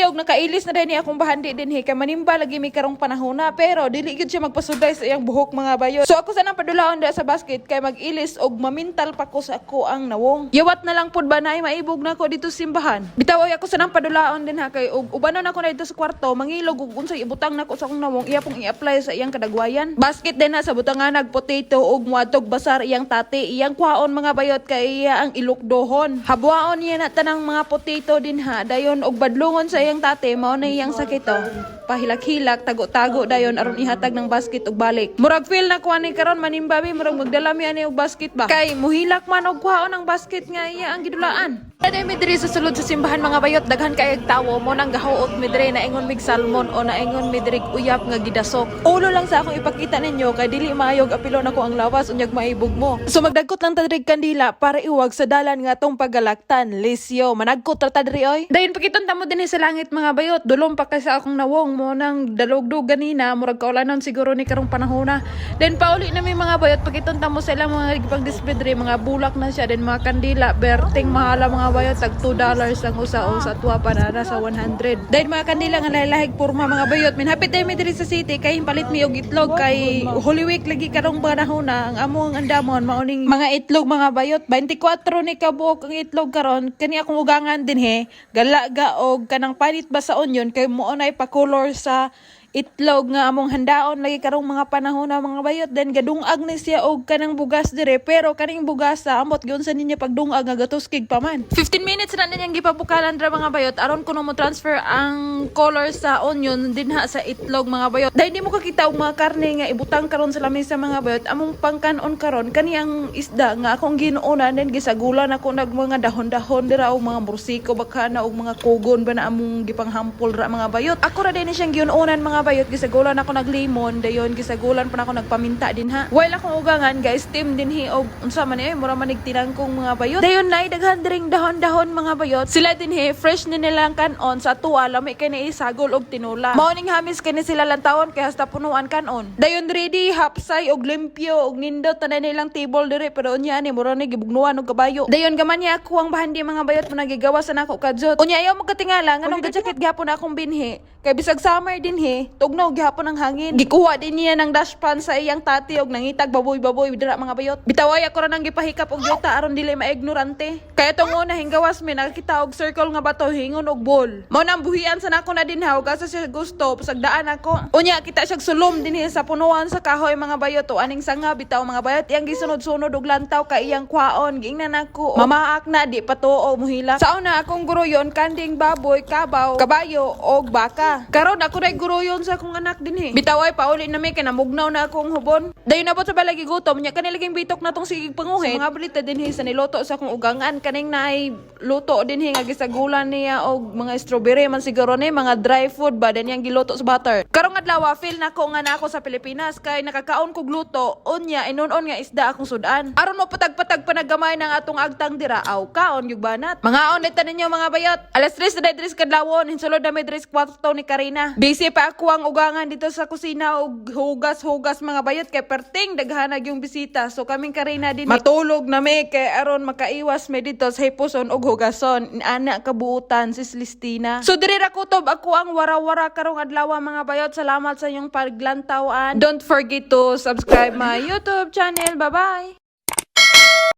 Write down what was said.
og nakailis na din akong bahandi din kay manimba lagi mi karong panahon na, pero dili gyud siya magpasuday sa iyang buhok mga bayot. So ako sanang padulaon da sa basket kay mag-ilis og mamintal pa ko sa ako ang nawong. Yawat na lang pud ba na maibog na ko dito sa simbahan. Bitaw ay ako sanang padulaon din kay og ubanon ako na dito sa kwarto mangilog og unsay ibutang nako sa akong nawong iya pong i-apply sa iyang kadagwayan. Basket din sa butangan nag potato og muadtog basar iyang tate iyang kwaon mga bayot kay iya ang ilukdohon. Habuaon niya na tanang mga potato din dayon og badlungon sa iyang tate mao na iyang sakit pahilak-hilak tago-tago dayon aron ihatag ng basket og balik. Murag feel na kuha ni karon manimbabi murag magdala mi ani og basket ba kay muhilak man og kwaon ang basket nga iya ang gidulaan. Dai mi diri sa sulod sa simbahan mga bayot daghan kay tawo mo nang gahuot mi diri na ingon mig salmon o na ingon mi diri uyap nga gidasok. Ulo lang sa akong ipakita ninyo kay dili maayog apilo nako ang lawas unyag maibog mo. So magdagkot lang ta diri kandila para iwag sa dalan nga tong pagalaktan. Lisyo managkot ta diri oy. Dayon pakiton ta mo dinhi sa langit mga bayot dulom pa kay sa akong nawong mo nang dalugdog ganina murag kaulanon siguro ni karong panahon na. Then pauli na mi mga bayot pakiton ta mo sa ilang mga gipang display diri mga bulak na siya then mga kandila berting mahala mga bayot tag $2 ang usa tuwa pa na sa 100. Dahil mga kandila nga lahig porma mga bayot minhapit tayo mi diri sa city kay palit mi og itlog kay Holy Week lagi karong panahon na ang among andamon mauning mga itlog mga bayot 24 ni kabuok ang itlog karon kani akong ugangan din galaga og kanang palit ba sa onion kay mo nay pa color sa itlog nga among handaon lagi karong mga panahon na mga bayot then gadungag ni siya og kanang bugas dire pero kaning bugas sa amot gyud sa ninyo pagdungag nga gatuskig pa man 15 minutes na niyang gipabukalan ra mga bayot aron kuno mo transfer ang color sa onion dinha sa itlog mga bayot dahil di mo kakita og mga karne nga ibutang karon sa lamesa mga bayot among pangkanon karon kaniyang isda nga akong ginuunan then gisagulan ako nag mga dahon-dahon dira og mga bursiko baka na og mga kugon ba na among gipanghampol ra mga bayot ako ra din siyang ginuunan mga bayot gisagulan ako naglimon dayon gisagulan pa ako nagpaminta din while akong ugangan guys steam din og unsa man mura manig tinangkong mga bayot dayon nay daghan dring dahon-dahon mga bayot sila din fresh ni nilang kanon sa tuwa lami kay na isagol og tinula mao ning hamis kay ni sila lantawon kay hasta punuan kanon dayon ready hapsay og limpyo og nindot tanan nilang table dire pero unya ni mura ni gibugnuan og kabayo dayon gaman niya ako ang bahandi mga bayot mo nagigawas na ako kadzot unya ayaw magkatingala nganong gadjakit gyapon akong binhi kay bisag summer din tugnaw gihapon ang hangin gikuha din niya ng dashpan sa iyang tati og nangitag baboy-baboy dira mga bayot bitaway ako ra nang gipahikap og yuta aron dili maignorante kaya tong una hinggawas mi nakakita og circle nga bato hingon og ball mao nang buhian sa nako na din og asa siya gusto pasagdaan ako unya kita siya sulom din sa punuan sa kahoy mga bayot o aning sanga bitaw mga bayot iyang gisunod-sunod og lantaw kay iyang kwaon giingnan nako mamaak na di patuo muhila sa una akong guruyon kanding baboy kabaw kabayo og baka karon ako ray guruyon sa akong anak din bitaway pauli na may kinamugnaw na akong hubon dayon nabot sa balagi gutom nya kanilaging bitok na tong sigig panguhin mga balita din sa niluto sa akong ugangan kaning naay luto din nga gisagulan niya og mga strawberry man siguro ni mga dry food ba din yang giluto sa butter karong adlaw feel na ko nga nako sa Pilipinas kay nakakaon kog luto unya inunon nga isda akong sudan aron mo patag-patag panagamay ng atong agtang dira aw kaon yung banat mga onit ninyo mga bayot alas 3 na dres kadlawon hinsulod na may dres kwarto ni Karina busy pa ako ang ugangan dito sa kusina og hugas mga bayot kay perting daghanag yung bisita so kaming Karina din matulog na may kay aron makaiwas may dito sa hipuson og hugason ana kabuutan sis Listina so diri ra kutob ako ang wara-wara karong adlaw mga bayot salamat sa inyong paglantawan don't forget to subscribe my YouTube channel bye bye.